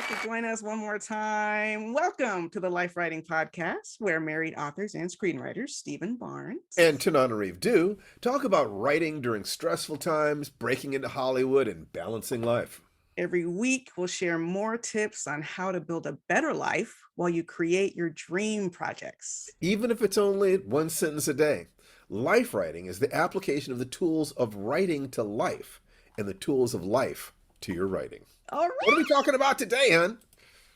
have to join us one more time. Welcome to the Lifewriting Podcast, where married authors and screenwriters, Stephen Barnes and Tananarive do talk about writing during stressful times, breaking into Hollywood, and balancing life. Every week, we'll share more tips on how to build a better life while you create your dream projects. Even if it's only one sentence a day, life writing is the application of the tools of writing to life and the tools of life to your writing. All right. What are we talking about today, hon?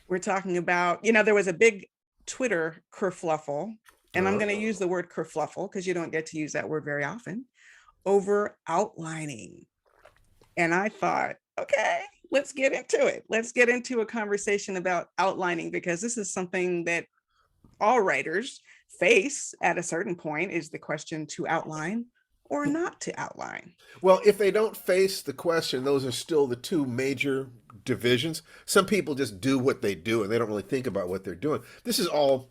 We're talking about, there was a big Twitter kerfluffle, and I'm going to use the word kerfluffle because you don't get to use that word very often, over outlining. And I thought, okay, let's get into it. Let's get into a conversation about outlining, because this is something that all writers face at a certain point, is the question to outline or not to outline. Well, if they don't face the question, those are still the two major divisions. Some people just do what they do and they don't really think about what they're doing. This is all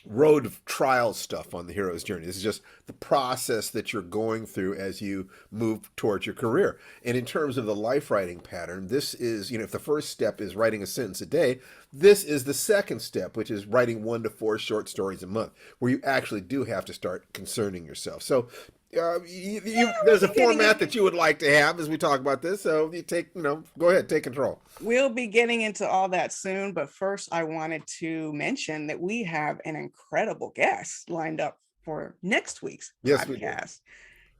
road trial stuff on the hero's journey. This is just the process that you're going through as you move towards your career. And in terms of the life writing pattern, this is, if the first step is writing a sentence a day, this is the second step, which is writing 1 to 4 short stories a month, where you actually do have to start concerning yourself. So there's a format that you would like to have as we talk about this. So you go ahead, take control. We'll be getting into all that soon. But first, I wanted to mention that we have an incredible guest lined up for next week's podcast.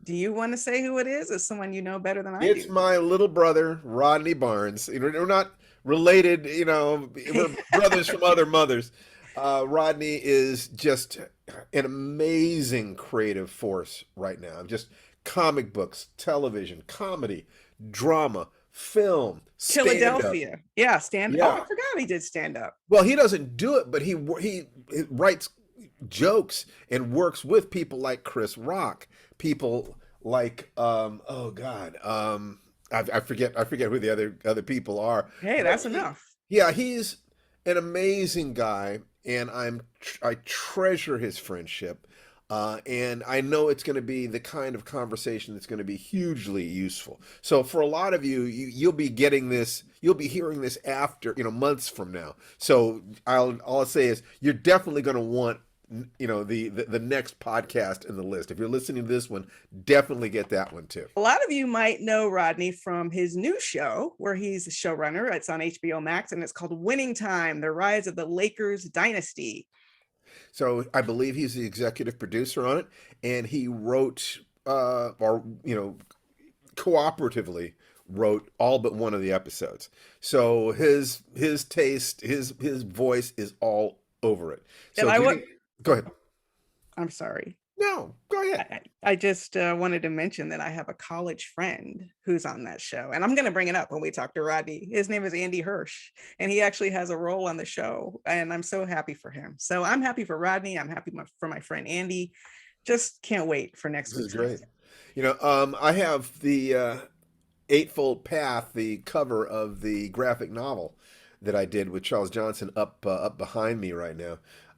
Do you want to say who it is? It's someone you know better than I do. It's my little brother, Rodney Barnes. We're not related, we're brothers from other mothers. Rodney is just an amazing creative force right now. Just comic books, television, comedy, drama, film, Philadelphia. Yeah, stand up. Oh, I forgot he did stand up. Well, he doesn't do it, but he writes jokes and works with people like Chris Rock, people like I forget who the other people are. Hey, that's enough. Yeah, he's an amazing guy, and I treasure his friendship, and I know it's going to be the kind of conversation that's going to be hugely useful. So for a lot of you, you'll be getting this, you'll be hearing this after, months from now. So all I'll say is you're definitely going to want the next podcast in the list. If you're listening to this one, definitely get that one too. A lot of you might know Rodney from his new show where he's a showrunner. It's on HBO Max and it's called Winning Time: The Rise of the Lakers Dynasty. So I believe he's the executive producer on it, and he wrote cooperatively wrote all but one of the episodes. So his taste, his voice is all over it. So go ahead. I'm sorry. No, go ahead. I just wanted to mention that I have a college friend who's on that show, and I'm going to bring it up when we talk to Rodney. His name is Andy Hirsch, and he actually has a role on the show, and I'm so happy for him. So I'm happy for Rodney. I'm happy for my friend Andy. Just can't wait for next week. This is great. I have the Eightfold Path, the cover of the graphic novel that I did with Charles Johnson up behind me right now.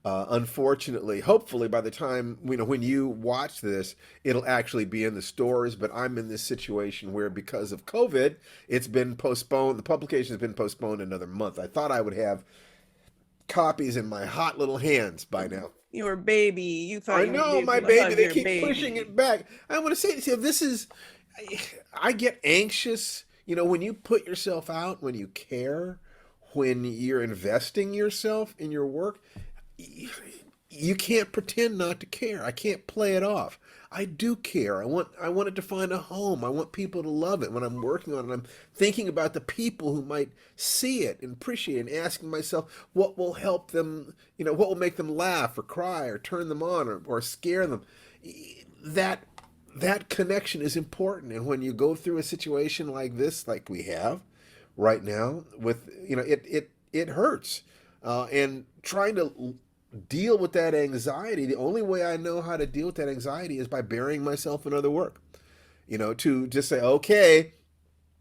Unfortunately, hopefully by the time, when you watch this, it'll actually be in the stores, but I'm in this situation where because of COVID, it's been postponed. The publication has been postponed another month. I thought I would have copies in my hot little hands by now. Your baby. You thought I know, my baby. They keep pushing it back. I want to say to you, I get anxious, when you put yourself out, when you care, when you're investing yourself in your work, you can't pretend not to care. I can't play it off. I do care. I want it to find a home. I want people to love it when I'm working on it. I'm thinking about the people who might see it and appreciate it, and asking myself what will help them, what will make them laugh or cry or turn them on or scare them. That connection is important. And when you go through a situation like this, like we have right now, with it hurts. And trying to deal with that anxiety, the only way I know how to deal with that anxiety is by burying myself in other work. To just say, okay,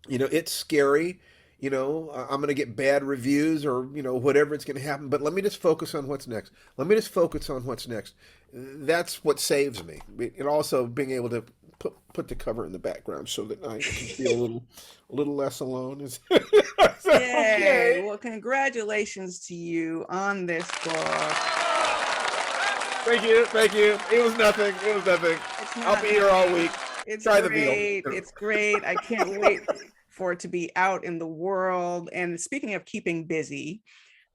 it's scary, I'm going to get bad reviews or, whatever it's going to happen. But let me just focus on what's next. Let me just focus on what's next. That's what saves me. And also being able to put the cover in the background so that I can feel a little less alone. Is Yay. okay? Well, congratulations to you on this book. Thank you. Thank you. It was nothing. It was nothing. It's I'll not be here all nothing. week. It's Try the great. veal. It's great. I can't wait for it to be out in the world. And speaking of keeping busy,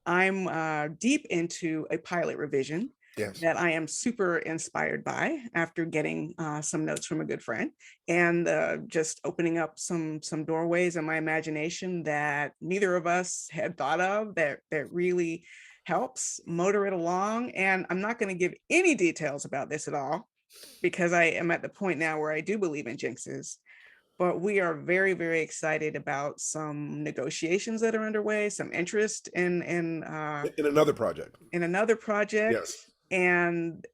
I'm deep into a pilot revision Yes. that I am super inspired by after getting some notes from a good friend and just opening up some doorways in my imagination that neither of us had thought of that really helps motor it along. And I'm not going to give any details about this at all because I am at the point now where I do believe in jinxes. But we are very, very excited about some negotiations that are underway, some interest In another project. in another project, Yes. and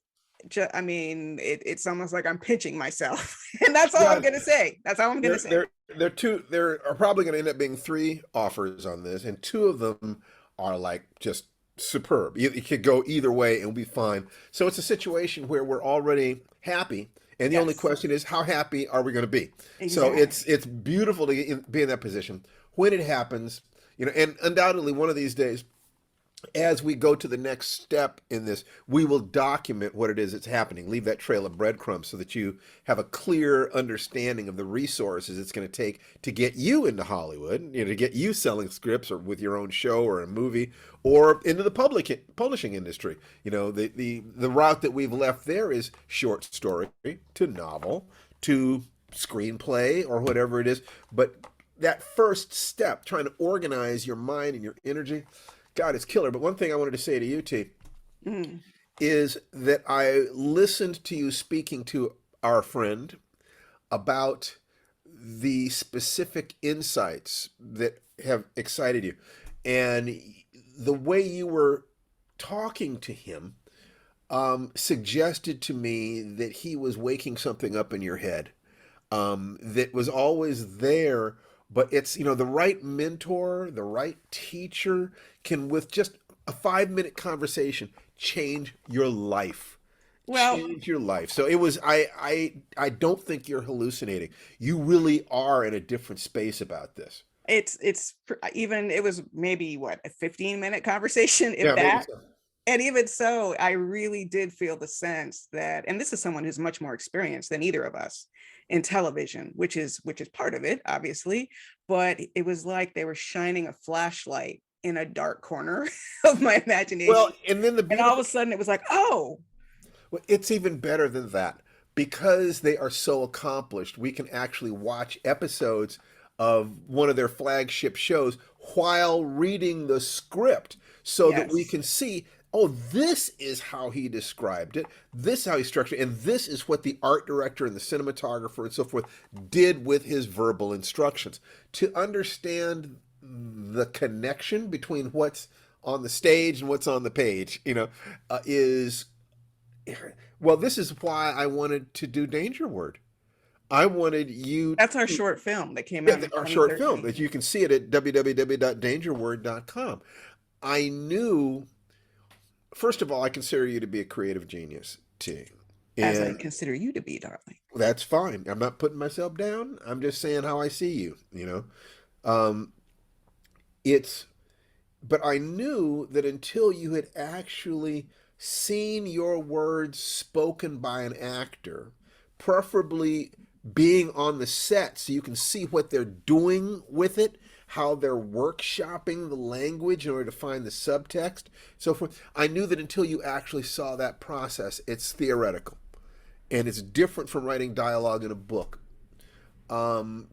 I mean, it's almost like I'm pitching myself, and that's all I'm Well, going to say. That's all I'm going to there, say. there, there are probably going to end up being three offers on this, and two of them are like just superb. It could go either way and we'll be fine. So it's a situation where we're already happy, and the only Yes, question is how happy are we going to be? So exactly. it's beautiful to be in that position when it happens, and undoubtedly one of these days, as we go to the next step in this, we will document what it is that's happening, leave that trail of breadcrumbs so that you have a clear understanding of the resources it's going to take to get you into Hollywood, to get you selling scripts or with your own show or a movie or into the publishing industry. The route that we've left there is short story to novel to screenplay or whatever it is. But that first step, trying to organize your mind and your energy, God, it's killer. But one thing I wanted to say to you, T, Mm. is that I listened to you speaking to our friend about the specific insights that have excited you. And the way you were talking to him suggested to me that he was waking something up in your head that was always there. But it's, the right mentor, the right teacher can, with just a 5-minute conversation, change your life. Well, Change your life. So it was, I don't think you're hallucinating. You really are in a different space about this. even it was maybe what, a 15-minute conversation, if Yeah, maybe that. so. And even so, I really did feel the sense that, and this is someone who's much more experienced than either of us in television, which is part of it, obviously, but it was like they were shining a flashlight in a dark corner of my Well, imagination. and then the And all of beautiful, a sudden it was like, oh, well, it's even better than that. Because they are so accomplished, we can actually watch episodes of one of their flagship shows while reading the script so that we yes. can see, oh, this is how he described it, this is how he structured it, and this is what the art director and the cinematographer and so forth did with his verbal instructions. To understand the connection between what's on the stage and what's on the page, is, well, this is why I wanted to do Danger Word. I wanted you That's our to, short film that came yeah, out in our short film 2013. that you can see it at www.dangerword.com. I knew, first of all, I consider you to be a creative genius, T. As I And consider you to be, darling. that's fine. I'm not putting myself down. I'm just saying how I see you. Um, it's, but I knew that until you had actually seen your words spoken by an actor, preferably being on the set so you can see what they're doing with it, how they're workshopping the language in order to find the subtext, so forth. I knew that until you actually saw that process, it's theoretical. And it's different from writing dialogue in a book.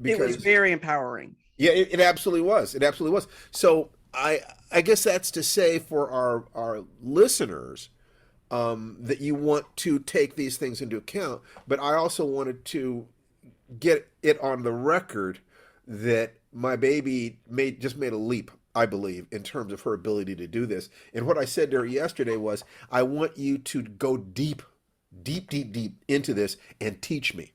It was Because very empowering. yeah, it absolutely was. It absolutely was. So I guess that's to say for our listeners that you want to take these things into account. But I also wanted to get it on the record that my baby just made a leap, I believe, in terms of her ability to do this. And what I said to her yesterday was, I want you to go deep, deep, deep, deep into this and teach me,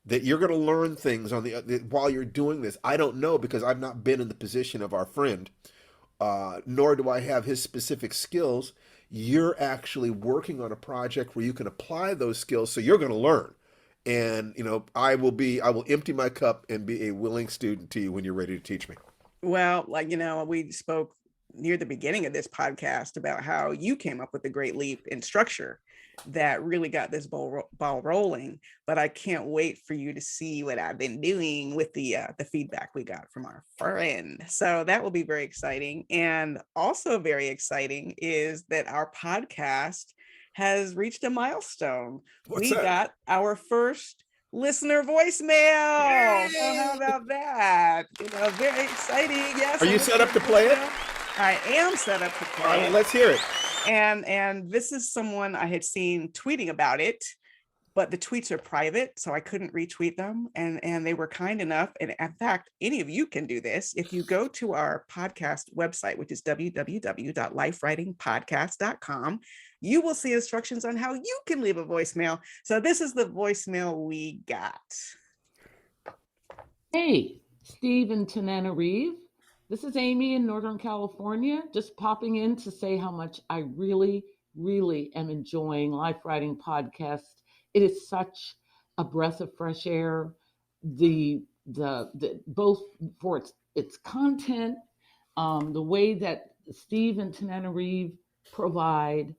that you're going to learn things on while you're doing this. I don't know because I've not been in the position of our friend, nor do I have his specific skills. You're actually working on a project where you can apply those skills, so you're going to learn. And I will empty my cup and be a willing student to you when you're ready to teach me. Well, we spoke near the beginning of this podcast about how you came up with a great leap in structure that really got this ball rolling. But I can't wait for you to see what I've been doing with the feedback we got from our friend. So that will be very exciting. And also very exciting is that our podcast has reached a milestone. What's We that? got our first listener voicemail. So how about that? Very exciting. Yes. Are you set up to play it? I am set up to play it. Let's hear it. And this is someone I had seen tweeting about it, but the tweets are private, so I couldn't retweet them. And they were kind enough. And in fact, any of you can do this. If you go to our podcast website, which is www.lifewritingpodcast.com, you will see instructions on how you can leave a voicemail. So this is the voicemail we got. Hey, Steve and Tananarive. This is Amy in Northern California, just popping in to say how much I really, really am enjoying Lifewriting Podcast. It is such a breath of fresh air. The both for its content, the way that Steve and Tananarive provide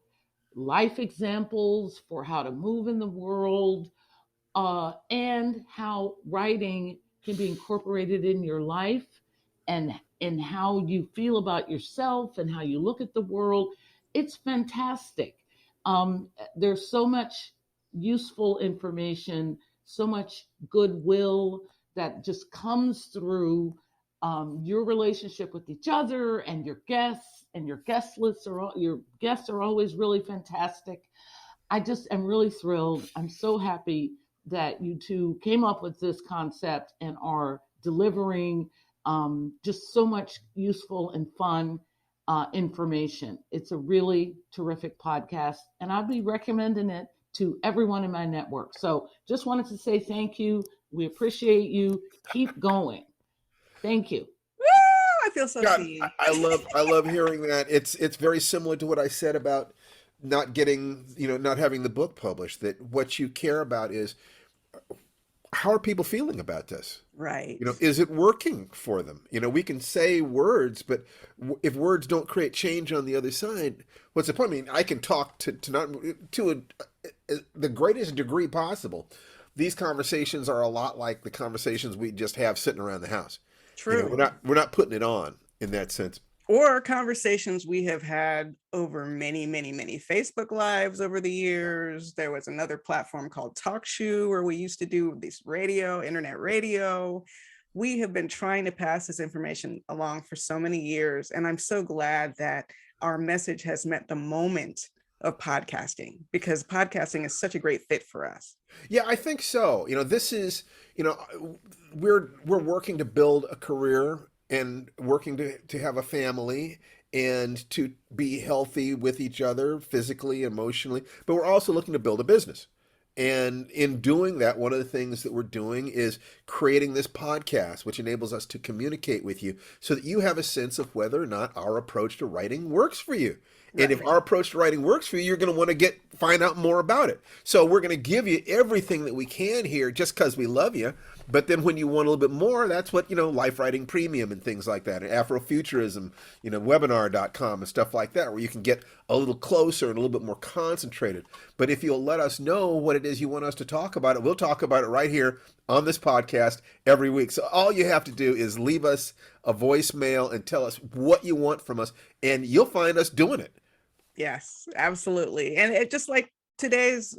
life examples for how to move in the world, and how writing can be incorporated in your life, and how you feel about yourself and how you look at the world. It's fantastic. There's so much useful information, so much goodwill that just comes through your relationship with each other and your guests, and your guests are always really fantastic. I just am really thrilled. I'm so happy that you two came up with this concept and are delivering just so much useful and fun information. It's a really terrific podcast, and I'll be recommending it to everyone in my network. So just wanted to say thank you. We appreciate you. Keep going. Thank you. Woo! I feel so seen. I love hearing that. It's very similar to what I said about not having the book published. That what you care about is, how are people feeling about this? Right. Is it working for them? We can say words, but if words don't create change on the other side, what's the point? I mean, I can talk to the greatest degree possible. These conversations are a lot like the conversations we just have sitting around the house. True. We're not putting it on in that sense. Or conversations we have had over many, many, many Facebook Lives over the years. There was another platform called TalkShoe where we used to do this internet radio. We have been trying to pass this information along for so many years. And I'm so glad that our message has met the moment of podcasting, because podcasting is such a great fit for us. Yeah, I think so. This is, we're working to build a career and working to have a family and to be healthy with each other physically, emotionally, but we're also looking to build a business. And in doing that, one of the things that we're doing is creating this podcast, which enables us to communicate with you so that you have a sense of whether or not our approach to writing works for you. And if our approach to writing works for you, you're going to want to find out more about it. So we're going to give you everything that we can here just because we love you. But then when you want a little bit more, that's what, Life Writing Premium and things like that, and Afrofuturism, webinar.com and stuff like that, where you can get a little closer and a little bit more concentrated. But if you'll let us know what it is you want us to talk about, we'll talk about it right here on this podcast every week. So all you have to do is leave us a voicemail and tell us what you want from us, and you'll find us doing it. Yes, absolutely. And it just like today's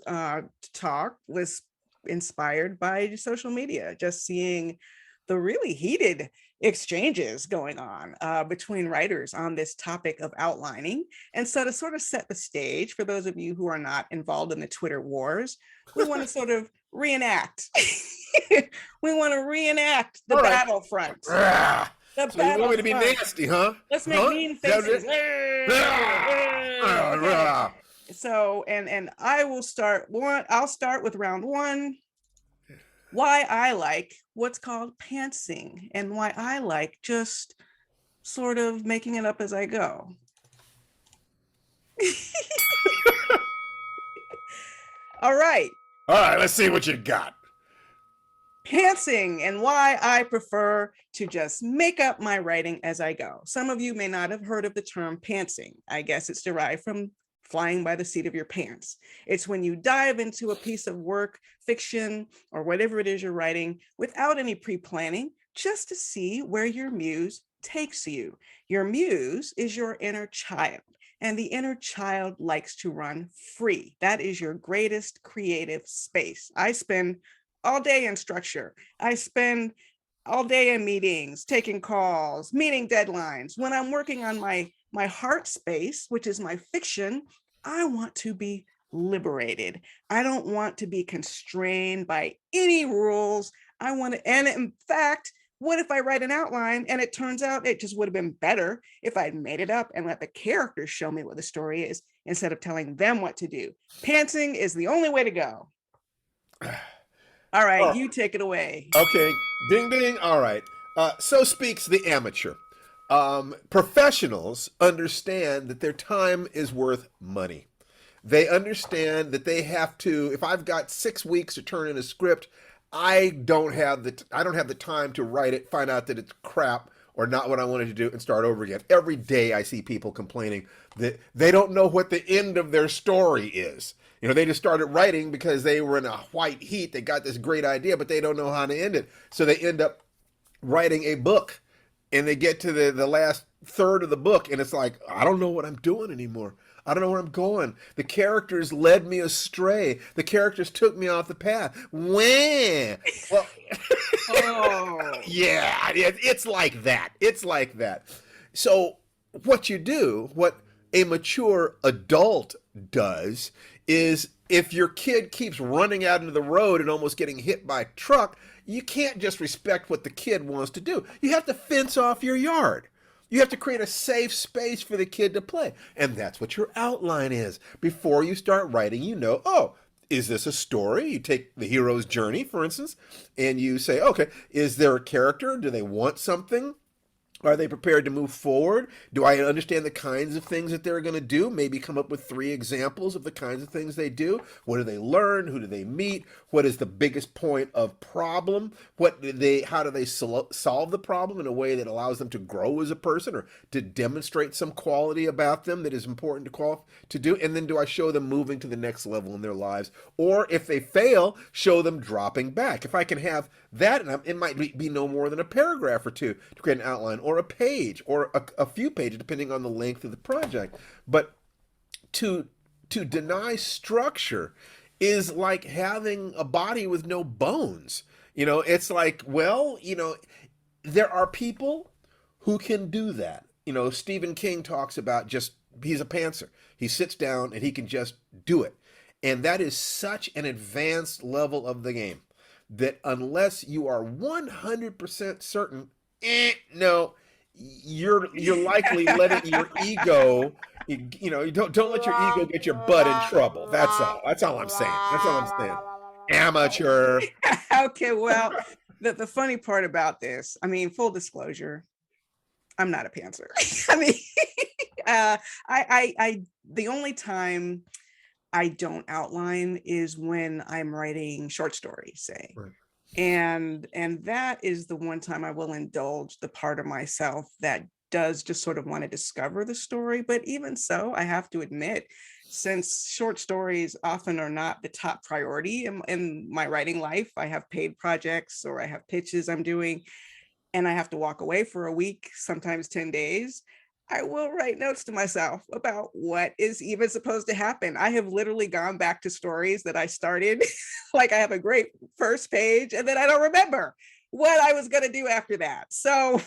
talk was inspired by social media, just seeing the really heated exchanges going on between writers on this topic of outlining. And so to sort of set the stage for those of you who are not involved in the Twitter wars, we want to sort of reenact. We want to reenact the battlefront. So you want me to be nasty, huh? Let's make mean faces. So, and I will start one. I'll start with round one. why I like what's called pantsing and why I like just sort of making it up as I go. All right. All right, let's see what you got. Pantsing and why I prefer to just make up my writing as I go. Some of you may not have heard of the term pantsing. I guess it's derived from flying by the seat of your pants. It's when you dive into a piece of work, fiction, or whatever it is you're writing without any pre-planning, just to see where your muse takes you. Your muse is your inner child, and the inner child likes to run free. That is your greatest creative space. I spend all day in structure. I spend all day in meetings, taking calls, meeting deadlines. When I'm working on my heart space, which is my fiction, I want to be liberated. I don't want to be constrained by any rules. I want to, and in fact, what if I write an outline and it turns out it just would have been better if I'd made it up and let the characters show me what the story is instead of telling them what to do? Pantsing is the only way to go. All right, Oh, you take it away. okay, ding ding. All right. So speaks the amateur. Professionals understand that their time is worth money. They understand that they have to. If I've got 6 weeks to turn in a script, I don't have the time to write it, find out that it's crap or not what I wanted to do, and start over again. Every day I see people complaining that they don't know what the end of their story is. You know, they just started writing because they were in a white heat. They got this great idea, but they don't know how to end it. So they end up writing a book, and they get to the last third of the book, and it's like, I don't know what I'm doing anymore. I don't know where I'm going. The characters led me astray. The characters took me off the path. When? Well, Oh, yeah, it's like that. It's like that. So what you do, what a mature adult does, is if your kid keeps running out into the road and almost getting hit by a truck, you can't just respect what the kid wants to do. You have to fence off your yard. You have to create a safe space for the kid to play. And that's what your outline is. Before you start writing, you know, oh, is this a story? You take the hero's journey, for instance, and you say, okay, is there a character? Do they want something? Are they prepared to move forward? Do I understand the kinds of things that they're going to do? Maybe come up with 3 examples of the kinds of things they do. What do they learn? Who do they meet? What is the biggest point of problem? How do they solve the problem in a way that allows them to grow as a person or to demonstrate some quality about them that is important to do? And then do I show them moving to the next level in their lives? Or if they fail, show them dropping back. If I can have that, and it might be no more than a paragraph or two to create an outline, or a page, or a few pages, depending on the length of the project. But to deny structure is like having a body with no bones. You know, it's like, well, you know, there are people who can do that. You know, Stephen King talks about he's a pantser. He sits down and he can just do it. And that is such an advanced level of the game that unless you are 100% certain, no, you're likely letting your ego, you know, you don't let your ego get your butt in trouble. That's all I'm saying. That's all I'm saying. Amateur. okay. Well, the funny part about this, I mean, full disclosure, I'm not a pantser. I mean, the only time I don't outline is when I'm writing short stories, say. Right. And that is the one time I will indulge the part of myself that does just sort of want to discover the story. But even so, I have to admit, since short stories often are not the top priority in my writing life, I have paid projects or I have pitches I'm doing, and I have to walk away for a week, sometimes 10 days. I will write notes to myself about what is even supposed to happen. I have literally gone back to stories that I started, like I have a great first page, and then I don't remember what I was going to do after that. So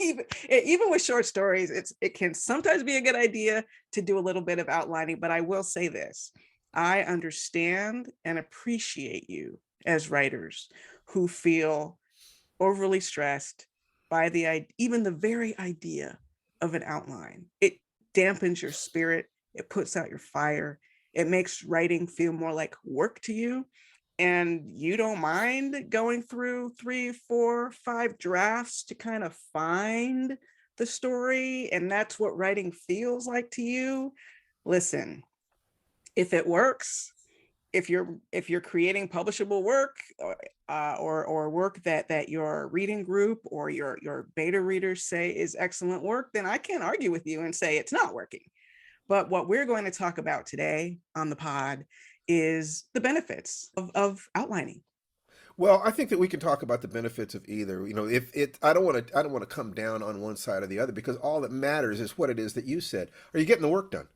even with short stories, it can sometimes be a good idea to do a little bit of outlining, but I will say this. I understand and appreciate you as writers who feel overly stressed by even the very idea of an outline. It dampens your spirit. It puts out your fire. It makes writing feel more like work to you. and you don't mind going through 3, 4, 5 drafts to kind of find the story, and that's what writing feels like to you, listen, if it works, if you're creating publishable work, or work that your reading group or your beta readers say is excellent work, then I can't argue with you and say it's not working. But what we're going to talk about today on the pod is the benefits of outlining. Well, I think that we can talk about the benefits of either. If it, I don't want to come down on one side or the other, because all that matters is what it is that you said. Are you getting the work done?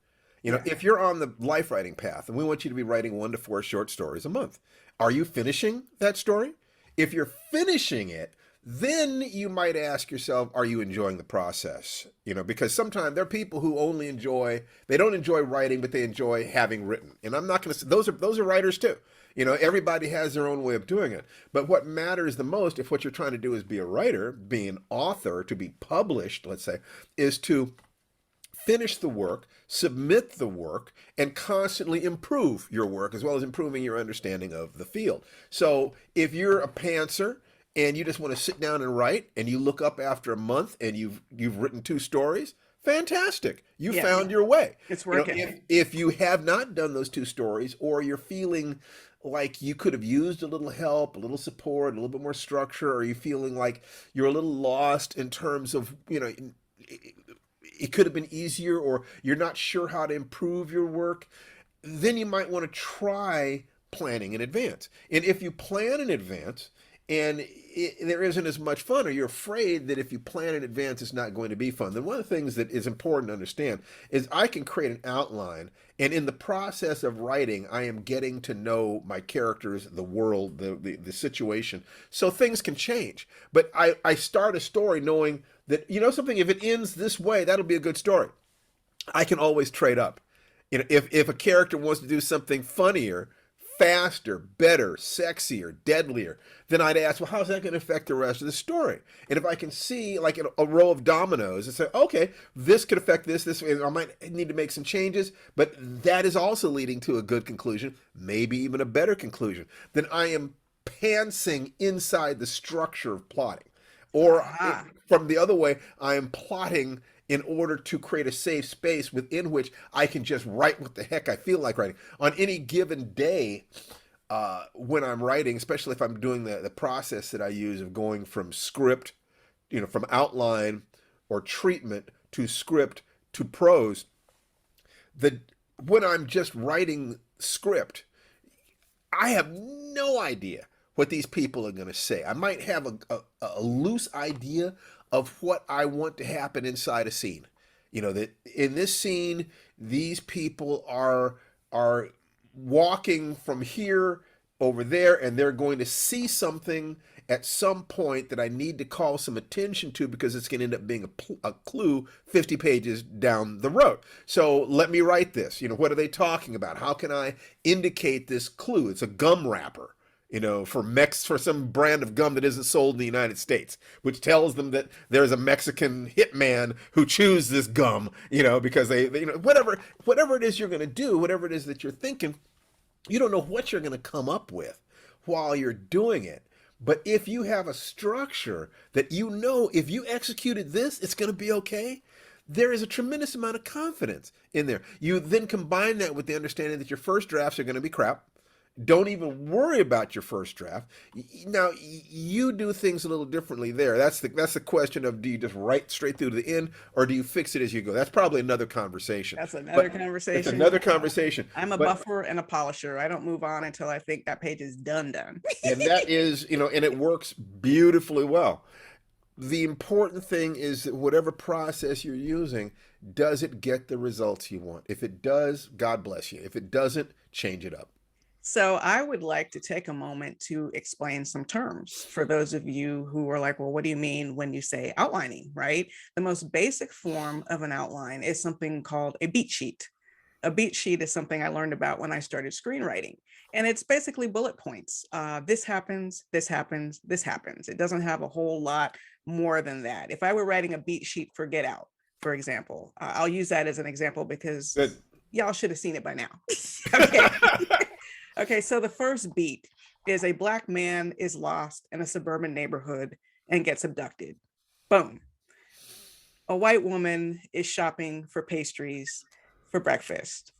Yeah. If you're on the life writing path and we want you to be writing 1 to 4 short stories a month, are you finishing that story? If you're finishing it, then you might ask yourself, are you enjoying the process? Because sometimes there are people who they don't enjoy writing, but they enjoy having written. And I'm not going to say, those are writers too. Everybody has their own way of doing it. But what matters the most, if what you're trying to do is be a writer, be an author, to be published, let's say, is to finish the work, submit the work, and constantly improve your work, as well as improving your understanding of the field. So if you're a pantser and you just want to sit down and write, and you look up after a month and you've written 2 stories, fantastic. You found your way. It's working. If you have not done those 2 stories, or you're feeling like you could have used a little help, a little support, a little bit more structure, or you're feeling like you're a little lost in terms of, it could have been easier, or you're not sure how to improve your work, then you might want to try planning in advance. And if you plan in advance and there isn't as much fun, or you're afraid that if you plan in advance it's not going to be fun, then one of the things that is important to understand is I can create an outline, and in the process of writing I am getting to know my characters, the world, the situation, so things can change. But I start a story knowing that, something, if it ends this way, that'll be a good story. I can always trade up. If a character wants to do something funnier, faster, better, sexier, deadlier, then I'd ask, well, how's that going to affect the rest of the story? And if I can see like a row of dominoes and say, okay, this could affect this, I might need to make some changes, but that is also leading to a good conclusion, maybe even a better conclusion, then I am pantsing inside the structure of plotting. Or from the other way, I am plotting in order to create a safe space within which I can just write what the heck I feel like writing. On any given day, when I'm writing, especially if I'm doing the process that I use of going from script, from outline or treatment to script to prose, when I'm just writing script, I have no idea what these people are going to say. I might have a loose idea of what I want to happen inside a scene. That in this scene, these people are walking from here over there, and they're going to see something at some point that I need to call some attention to, because it's going to end up being a clue 50 pages down the road. So let me write this. What are they talking about? How can I indicate this clue? It's a gum wrapper, for some brand of gum that isn't sold in the United States, which tells them that there's a Mexican hitman who chews this gum, because they whatever it is you're going to do, whatever it is that you're thinking, you don't know what you're going to come up with while you're doing it. But if you have a structure that if you executed this, it's going to be okay, there is a tremendous amount of confidence in there. You then combine that with the understanding that your first drafts are going to be crap. Don't even worry about your first draft. Now, you do things a little differently there. That's the question of, do you just write straight through to the end, or do you fix it as you go? That's probably another conversation. That's another conversation. It's another conversation. I'm a buffer and a polisher. I don't move on until I think that page is done. And that is, and it works beautifully well. The important thing is that whatever process you're using, does it get the results you want? If it does, God bless you. If it doesn't, change it up. So I would like to take a moment to explain some terms for those of you who are like, well, what do you mean when you say outlining, right? The most basic form of an outline is something called a beat sheet. A beat sheet is something I learned about when I started screenwriting. And it's basically bullet points. This happens, this happens, this happens. It doesn't have a whole lot more than that. If I were writing a beat sheet for Get Out, for example, I'll use that as an example because y'all should have seen it by now. Okay. Okay, so the first beat is a Black man is lost in a suburban neighborhood and gets abducted. Boom. A white woman is shopping for pastries for breakfast.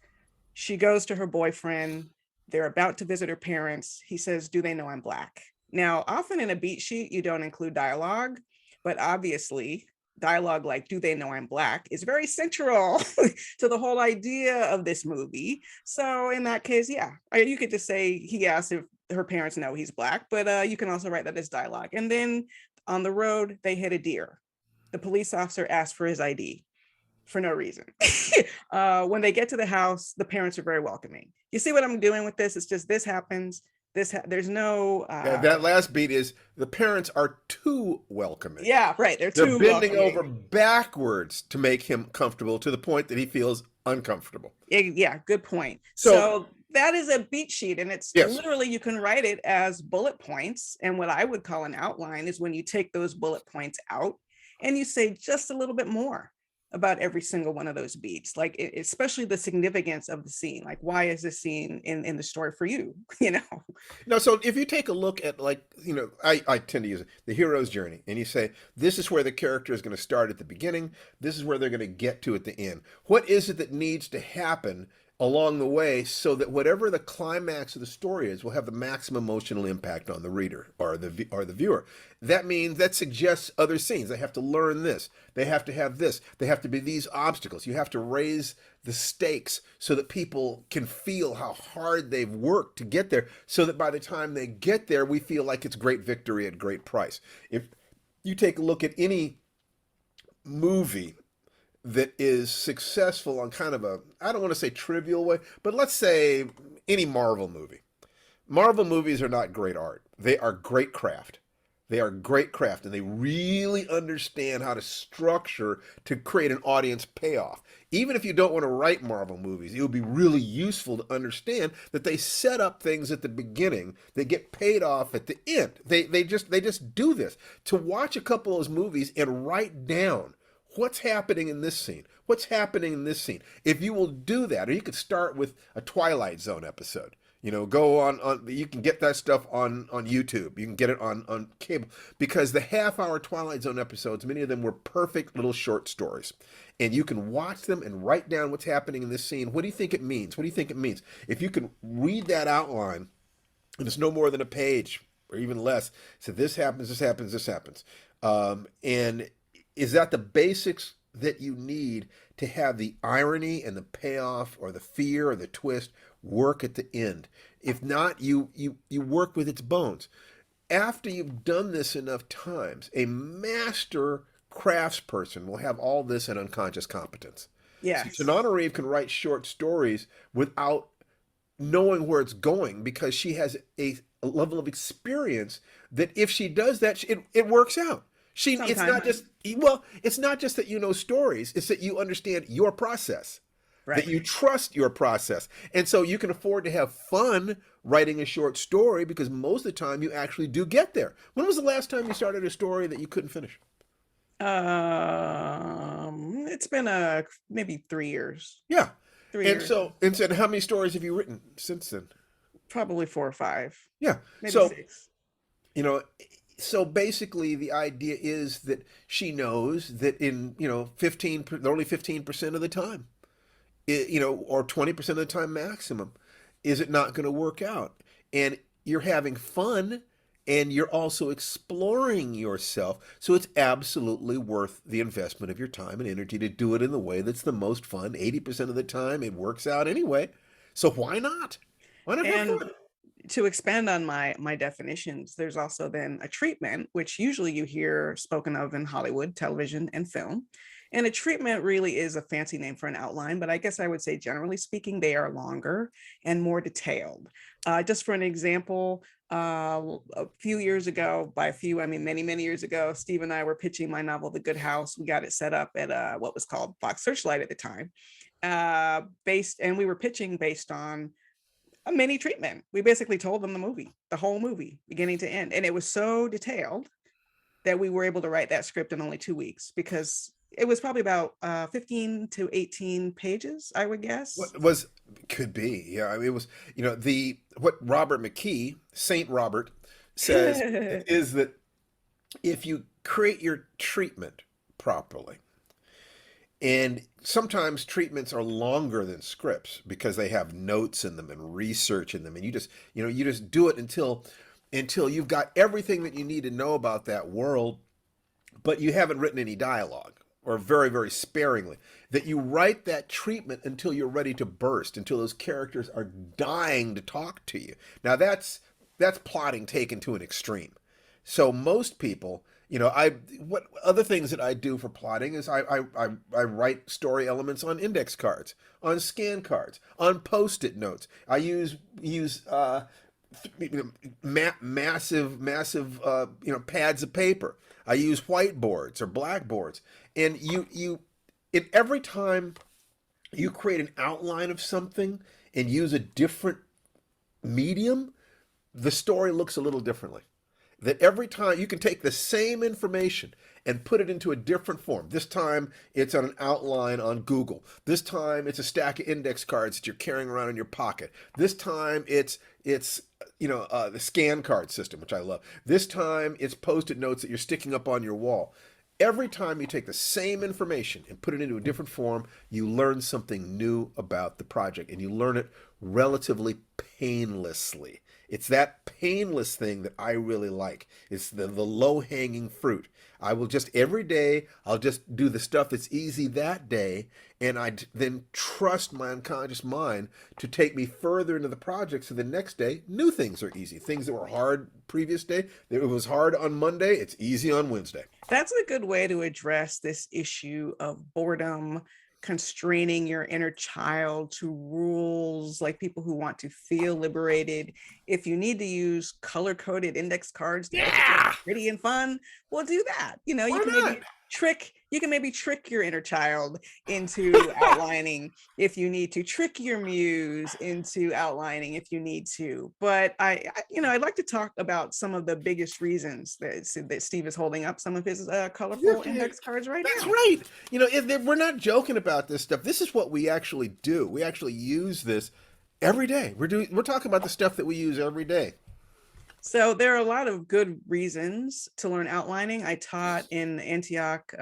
She goes to her boyfriend. They're about to visit her parents. He says, "Do they know I'm Black?" Now, often in a beat sheet, you don't include dialogue, but obviously, dialogue like "Do they know I'm Black" is very central to the whole idea of this movie. So, in that case, yeah, you could just say he asked if her parents know he's Black, but you can also write that as dialogue. And then on the road, they hit a deer. The police officer asked for his ID for no reason. When they get to the house, the parents are very welcoming. You see what I'm doing with this? It's just this happens. There's no. Yeah, that last beat is the parents are too welcoming. Yeah, right. They're They're too bending welcoming. over backwards to make him comfortable to the point that he feels uncomfortable. Yeah, good point. So- So that is a beat sheet, and it's Yes. literally you can write it as bullet points. And what I would call an outline is when you take those bullet points out and you say just a little bit more about every single one of those beats, like especially the significance of the scene. Like, why is this scene in the story for you? You know? No, so if you take a look at, like, I tend to use it, the hero's journey, and you say, this is where the character is going to start at the beginning, this is where they're going to get to at the end. What is it that needs to happen along the way so that whatever the climax of the story is will have the maximum emotional impact on the reader or the viewer? That means that suggests other scenes. They have to learn this. They have to have this. They have to be these obstacles. You have to raise the stakes so that people can feel how hard they've worked to get there, so that by the time they get there, we feel like it's great victory at great price. If you take a look at any movie that is successful on kind of a, I don't want to say trivial way, but let's say any Marvel movie. Marvel movies are not great art. They are great craft. They are great craft, and they really understand how to structure to create an audience payoff. Even if you don't want to write Marvel movies, it would be really useful to understand that they set up things at the beginning that get paid off at the end. They just do this. To watch a couple of those movies and write down what's happening in this scene, what's happening in this scene. If you will do that, or you could start with a Twilight Zone episode. Go on, you can get that stuff on YouTube. You can get it on cable, because the half-hour Twilight Zone episodes, many of them were perfect little short stories. And you can watch them and write down what's happening in this scene. What do you think it means? What do you think it means? If you can read that outline, and it's no more than a page or even less, so this happens, this happens, this happens. And is that the basics that you need to have the irony and the payoff or the fear or the twist work at the end? If not, you work with its bones. After you've done this enough times, a master craftsperson will have all this in unconscious competence. Yes. So Tananarive can write short stories without knowing where it's going, because she has a level of experience that if she does that, it works out. It's not just that you know stories, it's that you understand your process, Right. that you trust your process. And so you can afford to have fun writing a short story, because most of the time you actually do get there. When was the last time you started a story that you couldn't finish? It's been maybe 3 years. Yeah. 3 And years. so, how many stories have you written since then? Probably 4 or 5. Yeah. Maybe So, 6. So basically the idea is that she knows that in, only 15% of the time, or 20% of the time maximum, is it not going to work out. And you're having fun, and you're also exploring yourself. So it's absolutely worth the investment of your time and energy to do it in the way that's the most fun. 80% of the time it works out anyway. So why not? Why not have And fun? to expand on my definitions, there's also then a treatment, which usually you hear spoken of in Hollywood, television, and film. And a treatment really is a fancy name for an outline, but I guess I would say, generally speaking, they are longer and more detailed. Just for an example, a few years ago, by a few, I mean many, many years ago, Steve and I were pitching my novel, The Good House. We got it set up at what was called Fox Searchlight at the time, and we were pitching based on a mini treatment. We basically told them the whole movie, beginning to end. And it was so detailed that we were able to write that script in only 2 weeks, because it was probably about 15 to 18 pages, I would guess. What was could be, yeah. I mean, it was, the what Robert McKee, Saint Robert, says is that if you create your treatment properly, and sometimes treatments are longer than scripts because they have notes in them and research in them, and you just do it until you've got everything that you need to know about that world, but you haven't written any dialogue or very, very sparingly. That you write that treatment until you're ready to burst, until those characters are dying to talk to you. Now that's plotting taken to an extreme. So most people, what other things that I do for plotting is I write story elements on index cards, on scan cards, on post-it notes. I use massive pads of paper. I use whiteboards or blackboards, and and every time you create an outline of something and use a different medium, the story looks a little differently. That every time you can take the same information and put it into a different form. This time it's on an outline on Google. This time it's a stack of index cards that you're carrying around in your pocket. This time it's the scan card system, which I love. This time it's post-it notes that you're sticking up on your wall. Every time you take the same information and put it into a different form, you learn something new about the project, and you learn it relatively painlessly. It's that painless thing that I really like. It's the low-hanging fruit. I will just, every day, I'll just do the stuff that's easy that day, and I then trust my unconscious mind to take me further into the project, so the next day, new things are easy. Things that were hard previous day, it was hard on Monday, it's easy on Wednesday. That's a good way to address this issue of boredom, constraining your inner child to rules, like people who want to feel liberated. If you need to use color-coded index cards to make it feel pretty and fun, well, do that. You Why can not? maybe trick your inner child into outlining if you need to, trick your muse into outlining if you need to. But I'd like to talk about some of the biggest reasons that Steve is holding up some of his colorful index cards right That's now. right. If we're not joking about this stuff. This is what we actually do. We actually use this every day. We're talking about the stuff that we use every day. So there are a lot of good reasons to learn outlining. I taught in Antioch,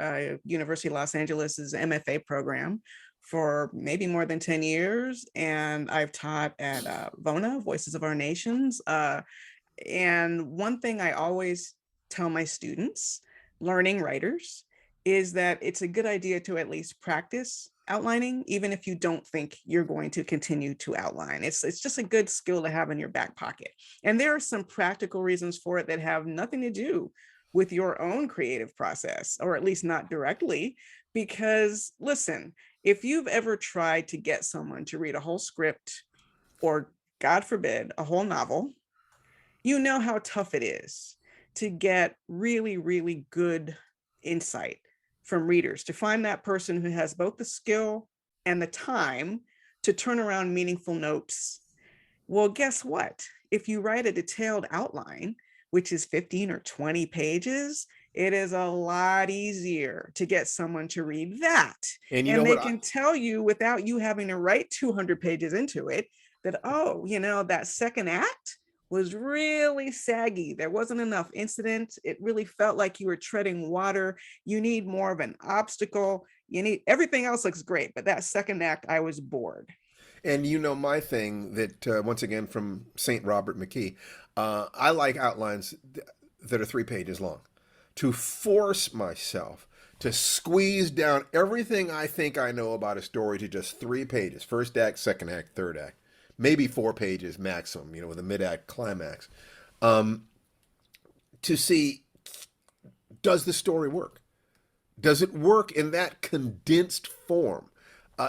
University of Los Angeles's MFA program for maybe more than 10 years. And I've taught at VONA, Voices of Our Nations. And one thing I always tell my students, learning writers, is that it's a good idea to at least practice outlining, even if you don't think you're going to continue to outline. It's just a good skill to have in your back pocket. And there are some practical reasons for it that have nothing to do with your own creative process, or at least not directly. Because listen, if you've ever tried to get someone to read a whole script, or God forbid, a whole novel, you know how tough it is to get really, really good insight from readers, to find that person who has both the skill and the time to turn around meaningful notes. Well, guess what? If you write a detailed outline, which is 15 or 20 pages, it is a lot easier to get someone to read that. And they can tell you without you having to write 200 pages into it that, that second act was really saggy. There wasn't enough incident. It really felt like you were treading water. You need more of an obstacle. Everything else looks great, but that second act, I was bored. And my thing that, once again, from St. Robert McKee, I like outlines that are 3 pages long, to force myself to squeeze down everything I think I know about a story to just 3 pages, first act, second act, third act. Maybe 4 pages maximum, with a mid-act climax, to see, does the story work? Does it work in that condensed form?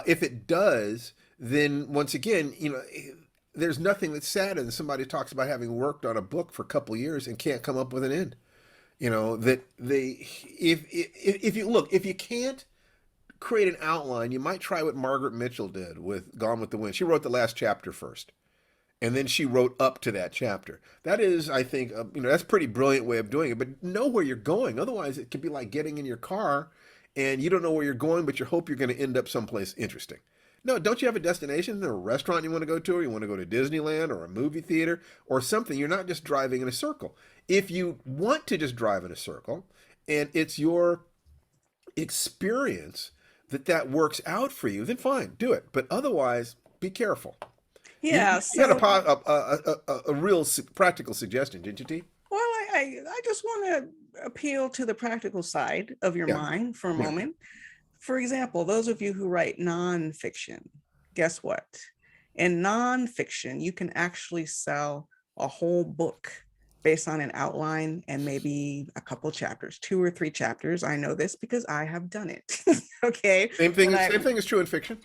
If it does, then once again, there's nothing that's sadder than somebody talks about having worked on a book for a couple years and can't come up with an end. If you can't create an outline, you might try what Margaret Mitchell did with Gone with the Wind. She wrote the last chapter first, and then she wrote up to that chapter. That is, I think, that's a pretty brilliant way of doing it, but know where you're going. Otherwise, it could be like getting in your car and you don't know where you're going, but you hope you're going to end up someplace interesting. No, don't you have a destination, or a restaurant you want to go to, or you want to go to Disneyland or a movie theater or something? You're not just driving in a circle. If you want to just drive in a circle and it's your experience that works out for you, then fine, do it. But otherwise, be careful. Yeah. You had So, a real practical suggestion, didn't you, T? well, I just want to appeal to the practical side of your Yeah. mind for a Yeah. moment. For example, those of you who write nonfiction, guess what? In nonfiction, you can actually sell a whole book based on an outline and maybe a couple chapters, 2 or 3 chapters. I know this because I have done it. Okay. Same thing is true in fiction.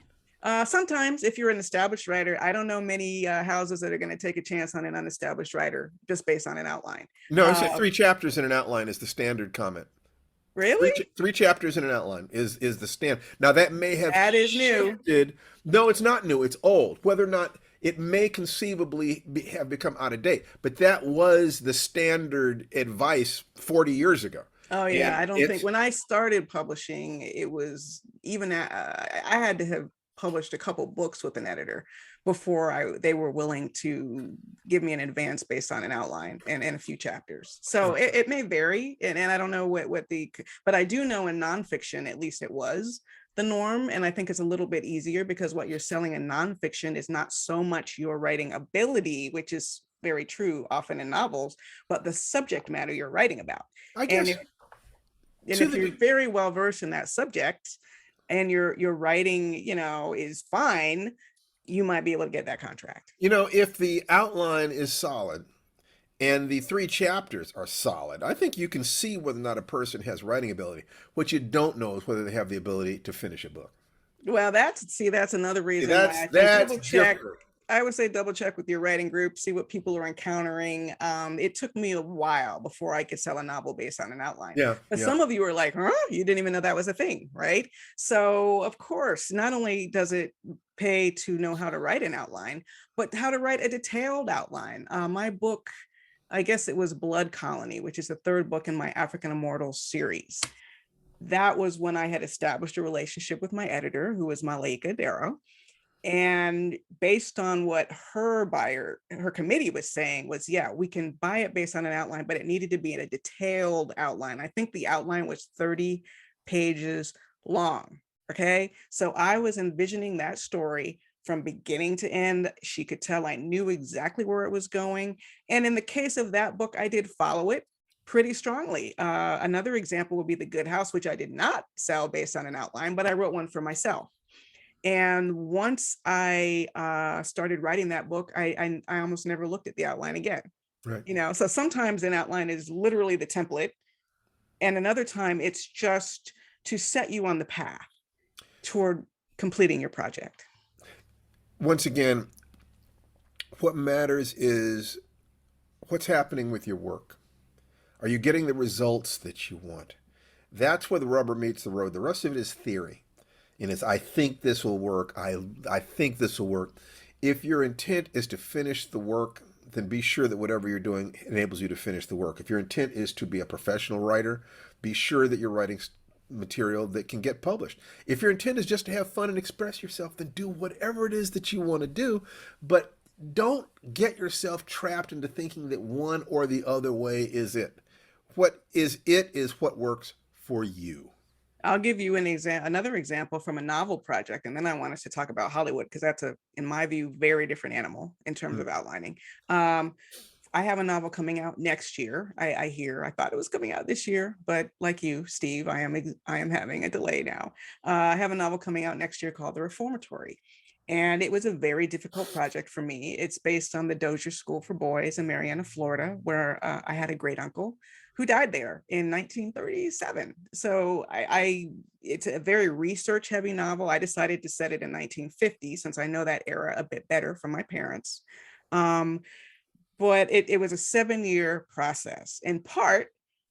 Sometimes if you're an established writer, I don't know many houses that are going to take a chance on an unestablished writer just based on an outline. No, I said 3 chapters in an outline is the standard comment. Really? Three chapters in an outline is the stand. Now that may have That is new. shifted. No, it's not new. It's old. Whether or not it may conceivably have become out of date, but that was the standard advice 40 years ago. Oh yeah, And I don't think when I started publishing, it was even I had to have published a couple books with an editor before they were willing to give me an advance based on an outline and a few chapters. So it may vary, and I don't know but I do know in nonfiction, at least it was the norm, and I think it's a little bit easier because what you're selling in nonfiction is not so much your writing ability, which is very true often in novels, but the subject matter you're writing about. I guess. And if you're very well versed in that subject and your writing, is fine, you might be able to get that contract. If the outline is solid and the 3 chapters are solid, I think you can see whether or not a person has writing ability. What you don't know is whether they have the ability to finish a book. Well, that's another reason That's why I that's double check. different. I would say double check with your writing group, see what people are encountering. It took me a while before I could sell a novel based on an outline. Yeah. But yeah. some of you are like, huh? You didn't even know that was a thing, right? So of course, not only does it pay to know how to write an outline, but how to write a detailed outline. My book, I guess it was Blood Colony, which is the 3rd book in my African Immortals series. That was when I had established a relationship with my editor, who was Malika Darrow. And based on what her committee was saying was, yeah, we can buy it based on an outline, but it needed to be in a detailed outline. I think the outline was 30 pages long. Okay. So I was envisioning that story from beginning to end. She could tell I knew exactly where it was going. And in the case of that book, I did follow it pretty strongly. Another example would be The Good House, which I did not sell based on an outline, but I wrote one for myself. And once I started writing that book, I almost never looked at the outline again. Right. So sometimes an outline is literally the template, and another time it's just to set you on the path toward completing your project. Once again, what matters is what's happening with your work. Are you getting the results that you want? That's where the rubber meets the road. The rest of it is theory. And it's, I think this will work. I think this will work. If your intent is to finish the work, then be sure that whatever you're doing enables you to finish the work. If your intent is to be a professional writer, be sure that you're writing material that can get published. If your intent is just to have fun and express yourself, then do whatever it is that you want to do. But don't get yourself trapped into thinking that one or the other way is it. What is it is what works for you. I'll give you another example from a novel project, and then I want us to talk about Hollywood, because that's in my view, very different animal in terms of outlining. I have a novel coming out next year. I thought it was coming out this year, but like you, Steve, I am having a delay now. I have a novel coming out next year called The Reformatory. And it was a very difficult project for me. It's based on the Dozier School for Boys in Marianna, Florida, where I had a great uncle who died there in 1937. So it's a very research heavy novel. I decided to set it in 1950 since I know that era a bit better from my parents. But it was a 7-year process, in part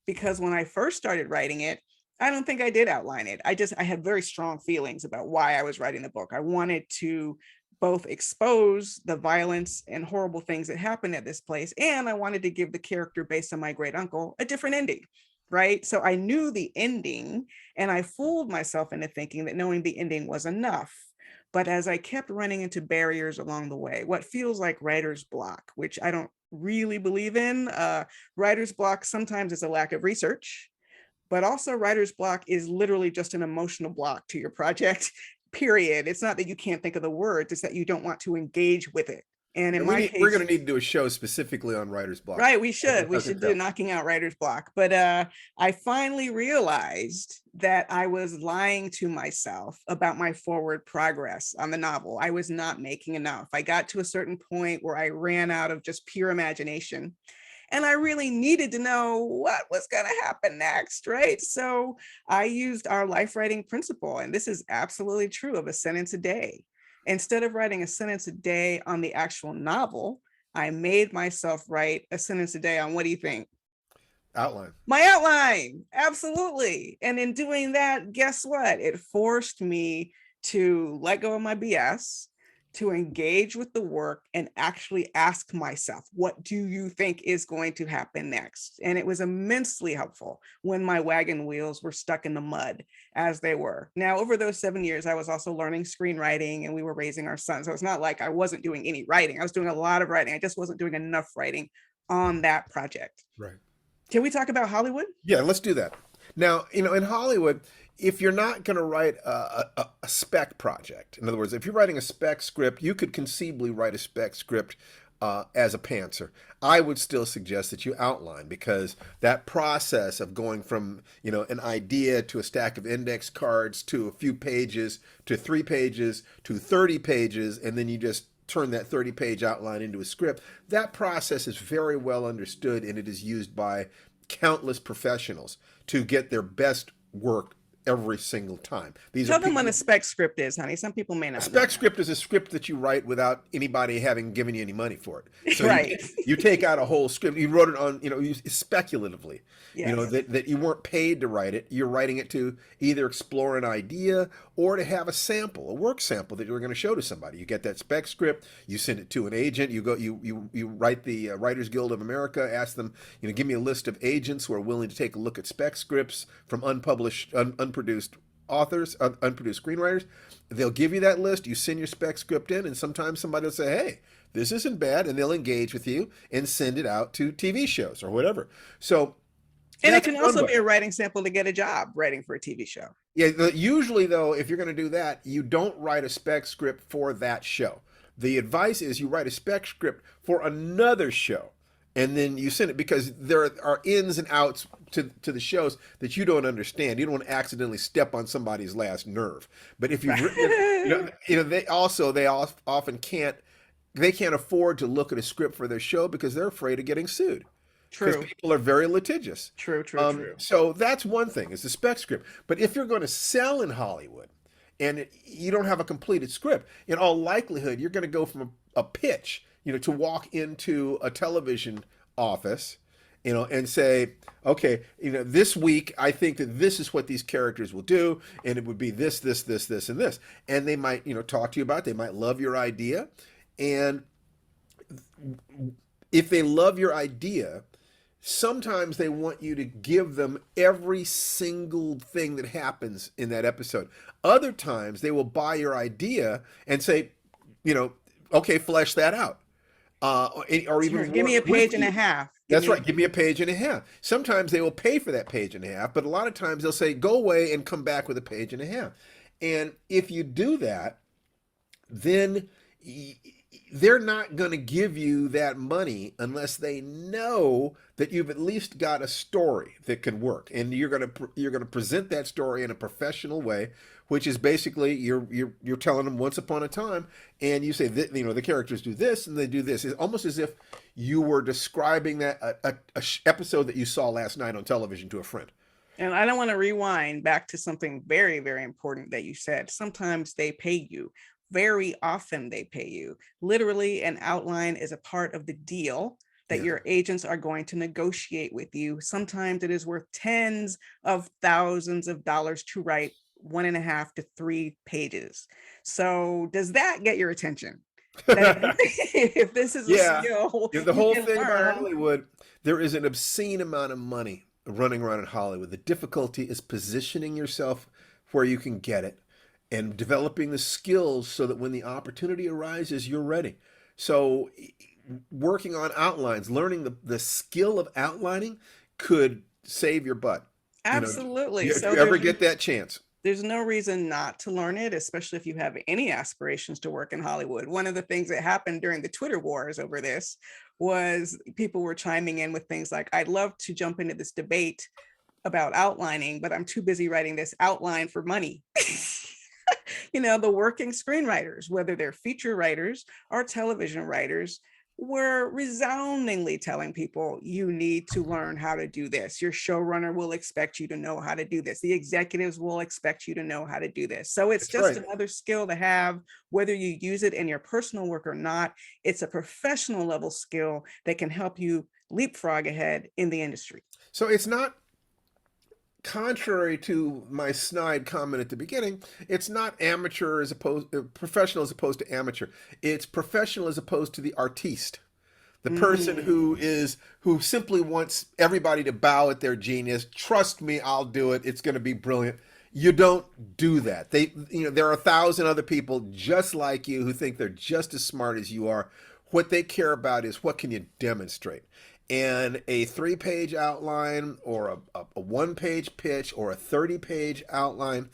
because when I first started writing it, I don't think I did outline it. I had very strong feelings about why I was writing the book. I wanted to both expose the violence and horrible things that happened at this place, and I wanted to give the character based on my great uncle a different ending. right? So I knew the ending, and I fooled myself into thinking that knowing the ending was enough. But as I kept running into barriers along the way, what feels like writer's block, which I don't really believe in, writer's block sometimes is a lack of research, but also writer's block is literally just an emotional block to your project, period. It's not that you can't think of the words, it's that you don't want to engage with it. And in And my we're case, going to need to do a show specifically on writer's block. right, we should Doesn't do count. knocking out writer's block. But I finally realized that I was lying to myself about my forward progress on the novel. I was not making enough. I got to a certain point where I ran out of just pure imagination. And I really needed to know what was going to happen next, right? So I used our life writing principle, and this is absolutely true, of a sentence a day. Instead of writing a sentence a day on the actual novel, I made myself write a sentence a day on, what do you think? Outline. My outline. Absolutely. And in doing that, guess what? It forced me to let go of my BS, to engage with the work and actually ask myself, what do you think is going to happen next? And it was immensely helpful when my wagon wheels were stuck in the mud, as they were. Now, over those 7 years, I was also learning screenwriting, and we were raising our son. So it's not like I wasn't doing any writing. I was doing a lot of writing. I just wasn't doing enough writing on that project. Right. Can we talk about Hollywood? Yeah, let's do that. Now, in Hollywood, if you're not going to write a spec project, in other words, if you're writing a spec script, you could conceivably write a spec script as a pantser. I would still suggest that you outline, because that process of going from, an idea to a stack of index cards to a few pages to 3 pages to 30 pages, and then you just turn that 30-page outline into a script, that process is very well understood, and it is used by countless professionals to get their best work every single time. Tell them what a spec script is, honey. Some people may not A know. spec script is a script that you write without anybody having given you any money for it. So Right. you take out a whole script. You wrote it on, speculatively. Yes. That you weren't paid to write it. You're writing it to either explore an idea or to have a sample, a work sample that you're going to show to somebody. You get that spec script, you send it to an agent. You write the Writers Guild of America. Ask them, give me a list of agents who are willing to take a look at spec scripts from unproduced authors, unproduced screenwriters. They'll give you that list. You send your spec script in, and sometimes somebody will say, "Hey, this isn't bad," and they'll engage with you and send it out to TV shows or whatever. So, and it can also be a writing sample to get a job writing for a TV show. Yeah, usually though, if you're going to do that, you don't write a spec script for that show. The advice is you write a spec script for another show, and then you send it, because there are ins and outs to the shows that you don't understand. You don't want to accidentally step on somebody's last nerve. But if you've written it, they often can't afford to look at a script for their show because they're afraid of getting sued. True. Because people are very litigious. True. So that's one thing, is the spec script. But if you're going to sell in Hollywood and you don't have a completed script, in all likelihood, you're going to go from a pitch, to walk into a television office, and say, okay, this week I think that this is what these characters will do, and it would be this, and this. And they might, talk to you about it. They might love your idea. And if they love your idea, sometimes they want you to give them every single thing that happens in that episode. Other times they will buy your idea and say, okay, flesh that out. Or even give me a page and a half. That's right. Give me a page and a half. Sometimes they will pay for that page and a half, but a lot of times they'll say, go away and come back with a page and a half. And if you do that, then they're not going to give you that money unless they know that you've at least got a story that can work, and you're going to present that story in a professional way, which is basically you're telling them once upon a time, and you say that, the characters do this and they do this. It's almost as if you were describing that a episode that you saw last night on television to a friend. And I don't want to rewind back to something very, very important that you said. Sometimes they pay you. Very often they pay you. Literally, an outline is a part of the deal that your agents are going to negotiate with you. Sometimes it is worth tens of thousands of dollars to write 1.5 to 3 pages. So does that get your attention? If this is a skill, the whole thing about Hollywood, there is an obscene amount of money running around in Hollywood. The difficulty is positioning yourself where you can get it and developing the skills so that when the opportunity arises, you're ready. So working on outlines, learning the skill of outlining could save your butt. Absolutely. If So you ever get that chance. there's no reason not to learn it, especially if you have any aspirations to work in Hollywood. One of the things that happened during the Twitter wars over this was people were chiming in with things like, I'd love to jump into this debate about outlining, but I'm too busy writing this outline for money. The working screenwriters, whether they're feature writers or television writers, were resoundingly telling people, you need to learn how to do this. Your showrunner will expect you to know how to do this. The executives will expect you to know how to do this. So it's That's just right. another skill to have, whether you use it in your personal work or not. It's a professional level skill that can help you leapfrog ahead in the industry. So it's not, contrary to my snide comment at the beginning, it's not amateur as opposed professional as opposed to amateur. It's professional as opposed to the artiste, the person who simply wants everybody to bow at their genius. Trust me, I'll do it. It's going to be brilliant. You don't do that. There are 1,000 other people just like you who think they're just as smart as you are. What they care about is what can you demonstrate. And a 3-page outline or a 1-page pitch or a 30-page outline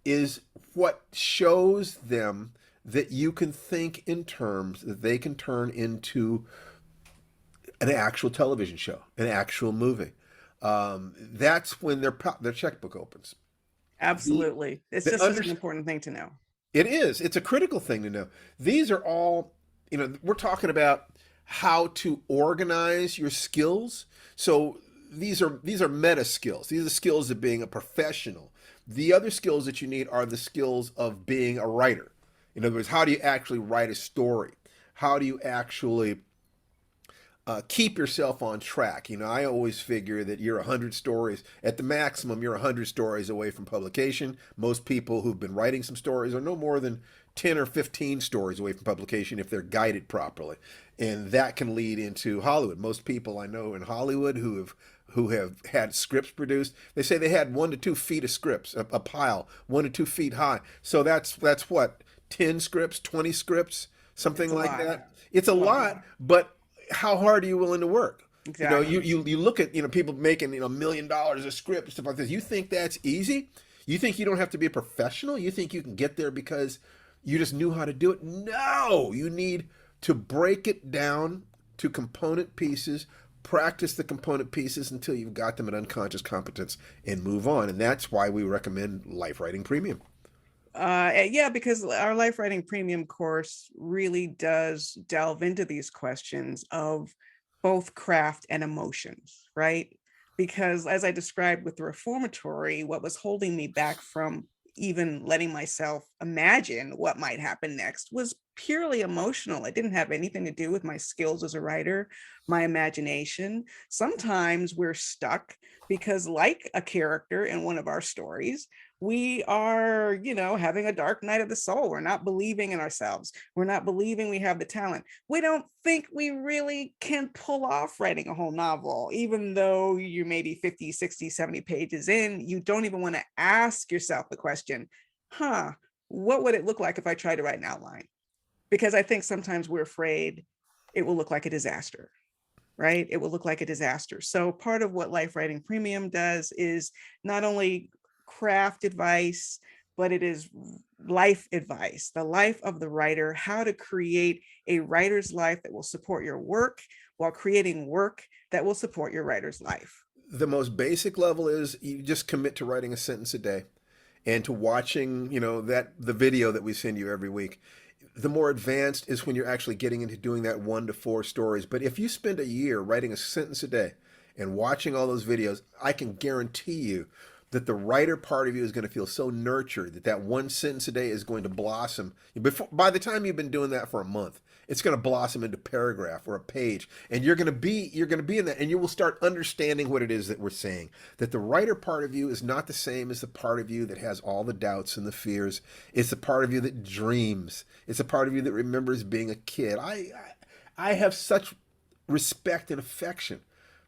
is what shows them that you can think in terms that they can turn into an actual television show, an actual movie. That's when their checkbook opens. Absolutely. It's just such an important thing to know. It is. It's a critical thing to know. These are all, we're talking about how to organize your skills. So these are meta skills. These are skills of being a professional. The other skills that you need are the skills of being a writer. In other words, how do you actually write a story? How do you actually keep yourself on track? I always figure that you're 100 stories, at the maximum, you're 100 stories away from publication. Most people who've been writing some stories are no more than 10 or 15 stories away from publication if they're guided properly. And that can lead into Hollywood. Most people I know in Hollywood who have had scripts produced, they say they had 1 to 2 feet of scripts, a pile 1 to 2 feet high. So that's what, 10 scripts, 20 scripts, something like that. It's a lot, but how hard are you willing to work? Exactly. You look at people making $1 million a script and stuff like this. You think that's easy? You think you don't have to be a professional? You think you can get there because you just knew how to do it? No, you need to break it down to component pieces, practice the component pieces until you've got them at unconscious competence and move on. And that's why we recommend Lifewriting Premium. Yeah, because our Lifewriting Premium course really does delve into these questions of both craft and emotions, right? Because as I described with the reformatory, what was holding me back from even letting myself imagine what might happen next was purely emotional. It didn't have anything to do with my skills as a writer, my imagination. Sometimes we're stuck because, like a character in one of our stories, we are, having a dark night of the soul. We're not believing in ourselves. We're not believing we have the talent. We don't think we really can pull off writing a whole novel, even though you may be 50, 60, 70 pages in. You don't even want to ask yourself the question, what would it look like if I tried to write an outline? Because I think sometimes we're afraid it will look like a disaster, right? It will look like a disaster. So part of what Lifewriting Premium does is not only craft advice, but it is life advice, the life of the writer, how to create a writer's life that will support your work while creating work that will support your writer's life. The most basic level is you just commit to writing a sentence a day and to watching, the video that we send you every week. The more advanced is when you're actually getting into doing that 1 to 4 stories. But if you spend a year writing a sentence a day and watching all those videos, I can guarantee you that the writer part of you is going to feel so nurtured that 1 sentence a day is going to blossom. By the time you've been doing that for a month, it's going to blossom into paragraph or a page, and you're going to be in that, and you will start understanding what it is that we're saying. That the writer part of you is not the same as the part of you that has all the doubts and the fears. It's the part of you that dreams. It's a part of you that remembers being a kid. I have such respect and affection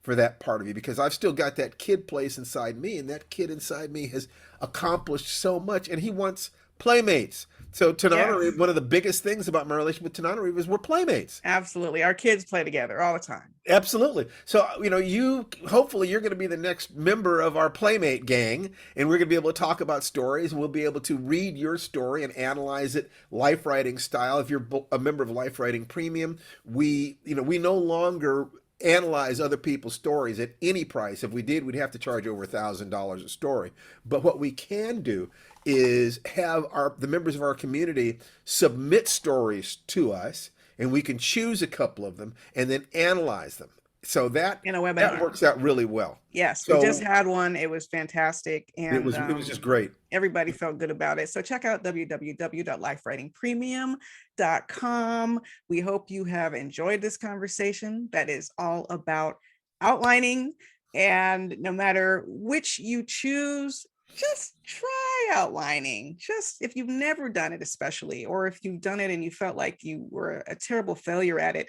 for that part of you, because I've still got that kid place inside me, and that kid inside me has accomplished so much, and he wants playmates. So Tananarive, Yes. one of the biggest things about my relationship with Tananarive is we're playmates. Absolutely. Our kids play together all the time. Absolutely. So, you hopefully you're going to be the next member of our Playmate gang, and we're going to be able to talk about stories, and we'll be able to read your story and analyze it life writing style. If you're a member of Life Writing Premium, we no longer analyze other people's stories at any price. If we did, we'd have to charge over $1,000 a story. But what we can do is have the members of our community submit stories to us, and we can choose a couple of them and then analyze them. So that In a webinar. that works out really well. Yes, So we just had one. It was fantastic. And it was just great. everybody felt good about it. So check out www.lifewritingpremium.com. We hope you have enjoyed this conversation that is all about outlining. And no matter which you choose, just try outlining. Just if you've never done it, especially, or if you've done it and you felt like you were a terrible failure at it,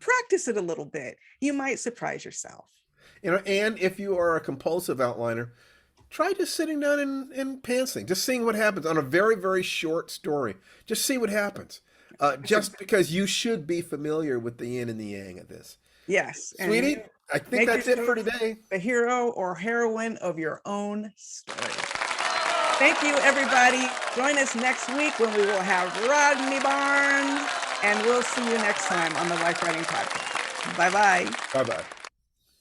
practice it a little bit. You might surprise yourself. And if you are a compulsive outliner, try just sitting down and pantsing, just seeing what happens on a very, very short story. Just see what happens. Just because you should be familiar with the yin and the yang of this. Yes. Sweetie, I think that's it for today. The hero or heroine of your own story. Thank you, everybody. Join us next week when we will have Rodney Barnes, and we'll see you next time on the Life Writing Podcast. Bye-bye. Bye-bye.